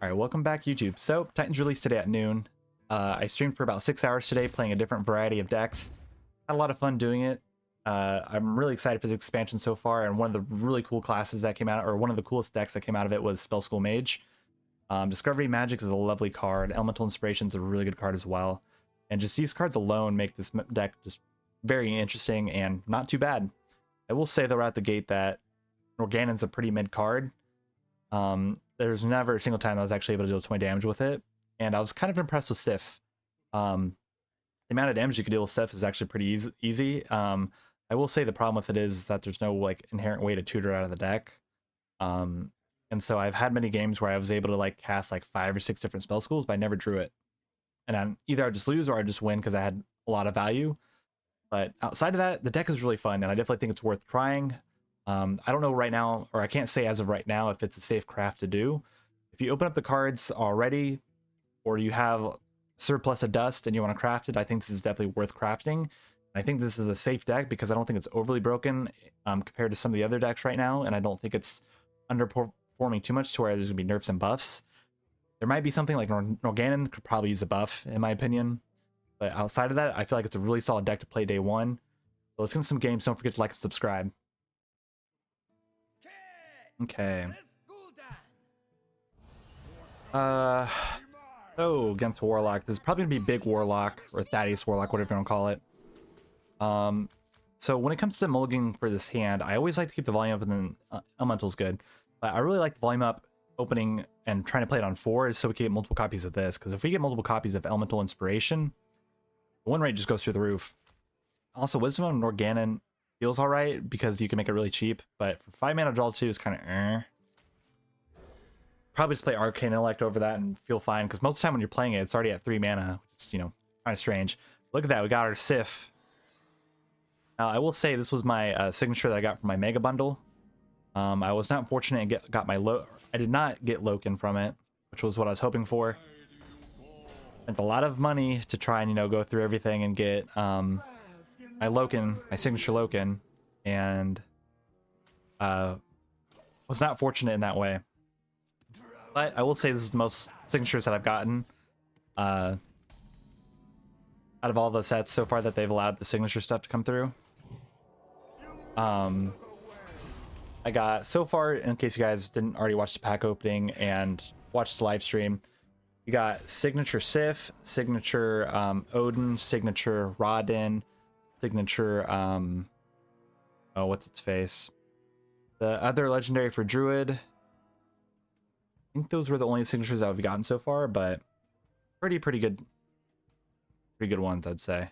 All right, welcome back, YouTube. So, Titans released today at noon. I streamed for about 6 hours today, playing a different variety of decks. Had a lot of fun doing it. I'm really excited for this expansion so far, and one of the really cool classes that came out, or one of the coolest decks that came out of it, was Spell School Mage. Discovery Magic is a lovely card. Elemental Inspiration is a really good card as well. And just these cards alone make this deck just very interesting and not too bad. I will say, though, right at the gate that Norgannon's a pretty mid card. There's never a single time I was actually able to deal 20 damage with it, and I was kind of impressed with Sif. The amount of damage you can deal with Sif is actually pretty easy. I will say the problem with it is that there's no like inherent way to tutor it out of the deck. And so I've had many games where I was able to like cast like 5 or 6 different spell schools, but I never drew it. And either I just lose or I just win because I had a lot of value. But outside of that, the deck is really fun, and I definitely think it's worth trying. I don't know right now, or I can't say as of right now if it's a safe craft to do. If you open up the cards already, or you have surplus of dust and you want to craft it, I think this is definitely worth crafting. I think this is a safe deck because I don't think it's overly broken compared to some of the other decks right now, and I don't think it's underperforming too much to where there's going to be nerfs and buffs. There might be something like Norgannon could probably use a buff, in my opinion. But outside of that, I feel like it's a really solid deck to play day one. So let's get into some games. Don't forget to like and subscribe. Okay. Oh, against Warlock. This is probably gonna be Big Warlock or Thaddeus Warlock, whatever you want to call it. So when it comes to mulliganing for this hand, I always like to keep the volume up, and then Elemental's good. But I really like the volume up, opening, and trying to play it on 4 so we can get multiple copies of this. Because if we get multiple copies of Elemental Inspiration, the win rate just goes through the roof. Also, Wisdom on Norgannon feels alright because you can make it really cheap, but for 5 mana draw 2 is kind of Probably just play Arcane Intellect over that and feel fine, because most of the time when you're playing it, it's already at 3 mana, which is, you know, kind of strange. Look at that, we got our Sif. Now, I will say this was my signature that I got from my Mega Bundle. I was not fortunate and got my I did not get Loken from it, which was what I was hoping for. Spent a lot of money to try and, you know, go through everything and get my Loken, my signature Loken, and was not fortunate in that way. But I will say this is the most signatures that I've gotten out of all the sets so far that they've allowed the signature stuff to come through. I got, so far, in case you guys didn't already watch the pack opening and watch the live stream, you got signature Sif, signature Odin, signature Rodin, signature oh, what's its face? The other legendary for Druid. I think those were the only signatures that I've gotten so far, but pretty good ones, I'd say.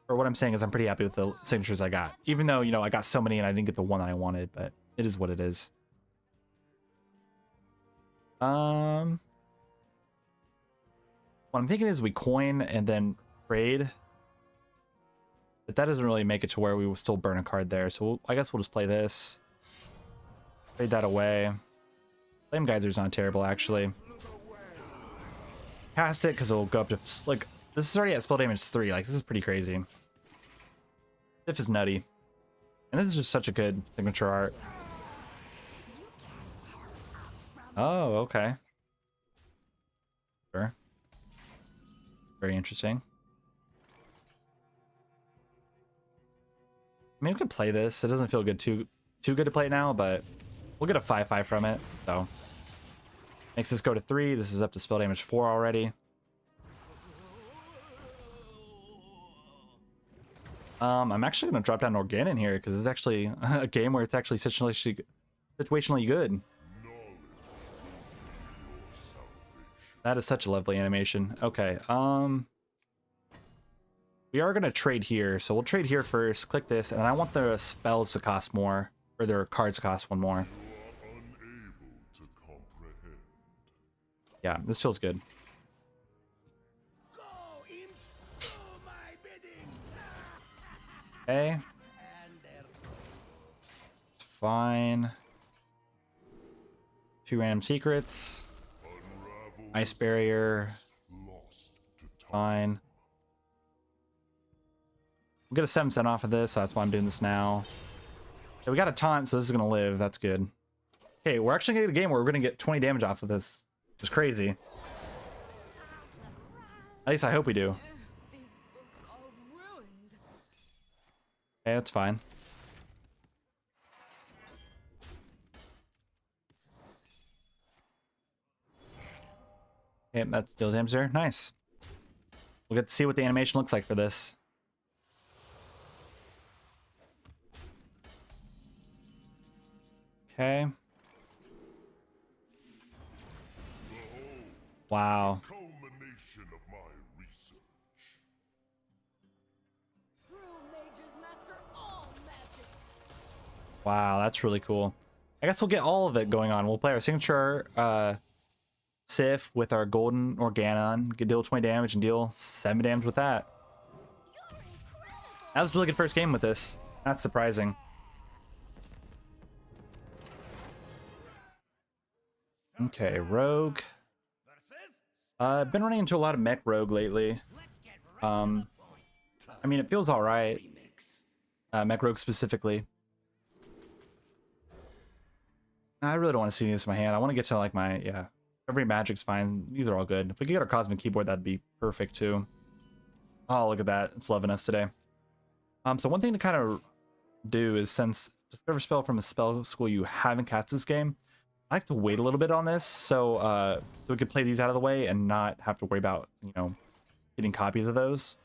Or what I'm saying is I'm pretty happy with the signatures I got, even though, you know, I got so many and I didn't get the one that I wanted, but it is what it is. What I'm thinking is we coin and then trade, but that doesn't really make it to where we will still burn a card there, so I guess we'll just play this. Trade that away. Flame Geyser's not terrible, actually. Cast it because it'll go up to, like, this is already at spell damage 3. Like, this is pretty crazy. Sif is nutty. And this is just such a good signature art. Oh, okay. Sure. Very interesting. I mean, we could play this. It doesn't feel good too good to play now, but we'll get a 5/5 from it. So makes this go to 3. This is up to spell damage 4 already. I'm actually going to drop down Norgannon here because it's actually a game where it's actually situationally good. That is such a lovely animation. Okay, we are going to trade here, so we'll trade here first. Click this, and I want the spells to cost more, or their cards to cost 1 more. Yeah, this feels good. Okay. Fine. 2 random secrets. Ice barrier. Fine. We'll get a 7% off of this, so that's why I'm doing this now. So we got a taunt, so this is gonna live. That's good. Okay, we're actually gonna get a game where we're gonna get 20 damage off of this. Which is crazy. At least I hope we do. Okay, that's fine. Okay, that's deal damage there. Nice. We'll get to see what the animation looks like for this. Okay. Wow. Wow, that's really cool. I guess we'll get all of it going on. We'll play our signature Sif with our golden Organon, get deal 20 damage and deal 7 damage with that. That was a really good first game with this. That's surprising. Okay, Rogue. I've been running into a lot of mech Rogue lately. I mean, it feels alright. Mech Rogue specifically. I really don't want to see this in my hand. I want to get to like my, yeah. Every magic's fine. These are all good. If we could get our Cosmic Keyboard, that'd be perfect too. Oh, look at that. It's loving us today. So one thing to kind of do is, since discover spell from a spell school you haven't cast this game, I like to wait a little bit on this so we could play these out of the way and not have to worry about, you know, getting copies of those.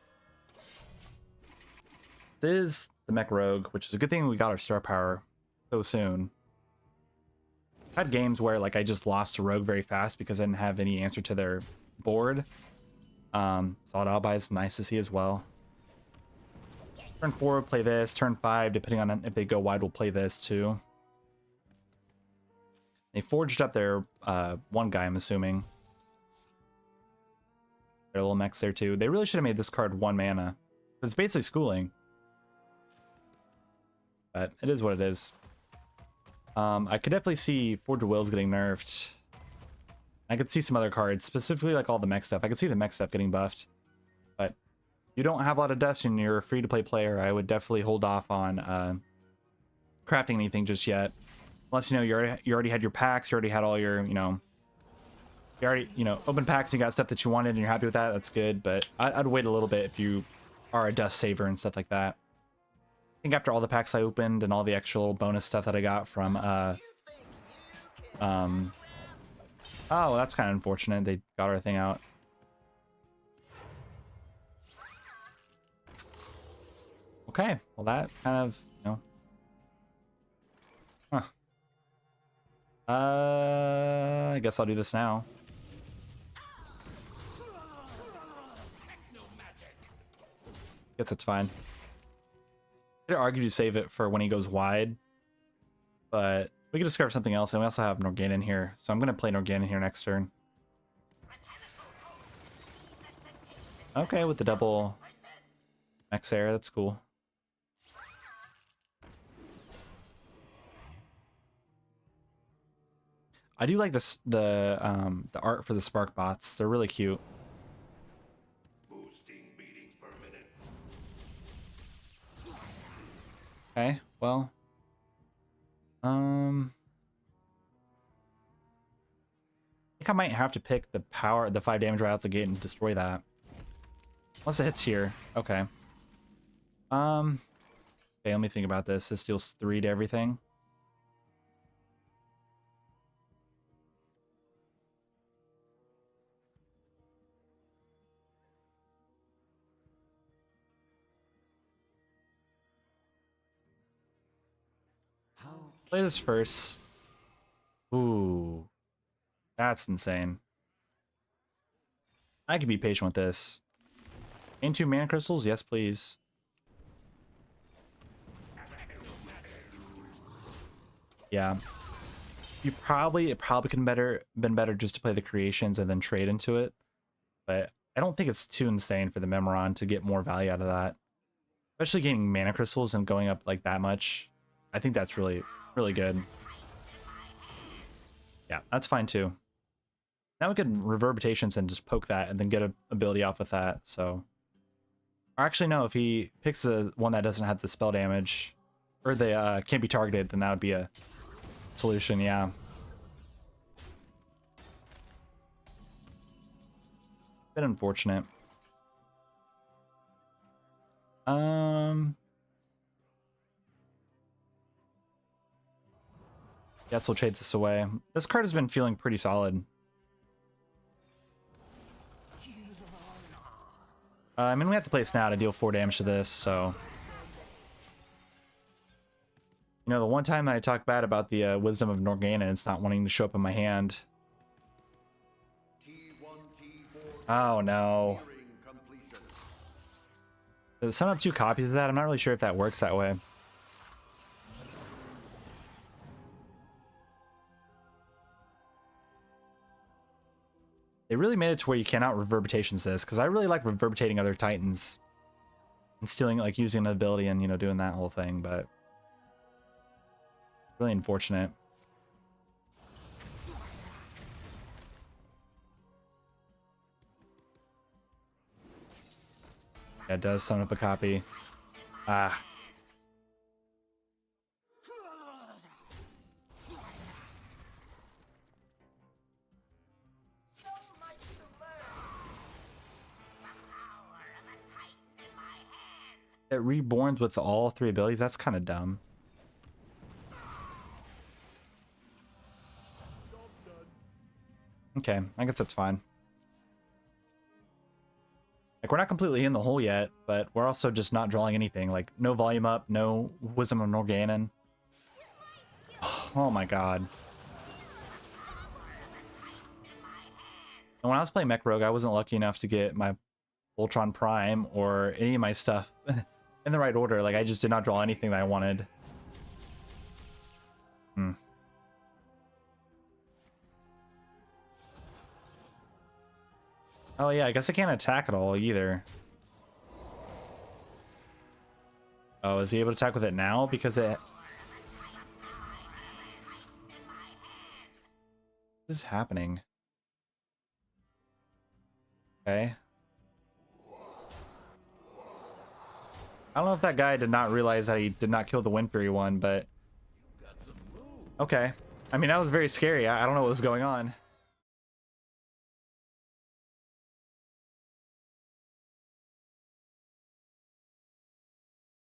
This is the Mech Rogue, which is a good thing we got our star power so soon. I've had games where like I just lost to Rogue very fast because I didn't have any answer to their board. Solid Albi is nice to see as well. Turn 4, play this. Turn 5, depending on if they go wide, we'll play this too. They forged up their one guy, I'm assuming. Their little mechs there too. They really should have made this card 1 mana. It's basically schooling. But it is what it is. I could definitely see Forge of Wills getting nerfed. I could see some other cards, specifically like all the mech stuff. I could see the mech stuff getting buffed. But you don't have a lot of dust and you're a free-to-play player, I would definitely hold off on crafting anything just yet. Unless, you know, you already had your packs, you already had all your, you know, open packs, you got stuff that you wanted and you're happy with that, that's good. But I'd wait a little bit if you are a dust saver and stuff like that. I think after all the packs I opened and all the extra little bonus stuff that I got from, oh, that's kind of unfortunate. They got our thing out. Okay, well that kind of, you know. Huh. I guess I'll do this now. Guess that's fine. I'd argue to save it for when he goes wide, but we can discover something else, and we also have Norgan in here, so I'm going to play Norgan in here next turn. Okay, with the double Max Air, that's cool. I do like this the art for the Spark bots. They're really cute. Okay, well, I think I might have to pick the 5 damage right out the gate and destroy that. Unless it hits here. Okay. Okay, let me think about this. This deals 3 to everything. Play this first. Ooh. That's insane. I could be patient with this. Gain 2 mana crystals? Yes, please. Yeah. It probably could have been better just to play the creations and then trade into it. But I don't think it's too insane for the Memoron to get more value out of that. Especially gaining mana crystals and going up like that much. I think that's really good. Yeah, that's fine too. Now we can Reverberations and just poke that and then get an ability off with that, so. Or actually no, if he picks the one that doesn't have the spell damage, or they can't be targeted, then that would be a solution. Yeah. Bit unfortunate. Guess we'll trade this away. This card has been feeling pretty solid. I mean, we have to play Snow to deal 4 damage to this, so... You know, the one time that I talk bad about the Wisdom of Norgana, it's not wanting to show up in my hand. Oh, no. There's some up 2 copies of that. I'm not really sure if that works that way. They really made it to where you cannot reverberations this, because I really like reverberating other titans and stealing, like using an ability and, you know, doing that whole thing, but really unfortunate. Yeah, it does summon up a copy. Ah. It reborns with all 3 abilities. That's kind of dumb. Okay, I guess that's fine. Like, we're not completely in the hole yet, but we're also just not drawing anything. Like, no volume up, no Wisdom of Norganon. Oh my god. And when I was playing Mech Rogue, I wasn't lucky enough to get my Voltron Prime or any of my stuff in the right order. Like, I just did not draw anything that I wanted. Oh yeah, I guess I can't attack at all either. Oh, is he able to attack with it now? Because it... What is happening? Okay. I don't know if that guy did not realize that he did not kill the Wind Fury one, but... Okay. I mean, that was very scary. I don't know what was going on.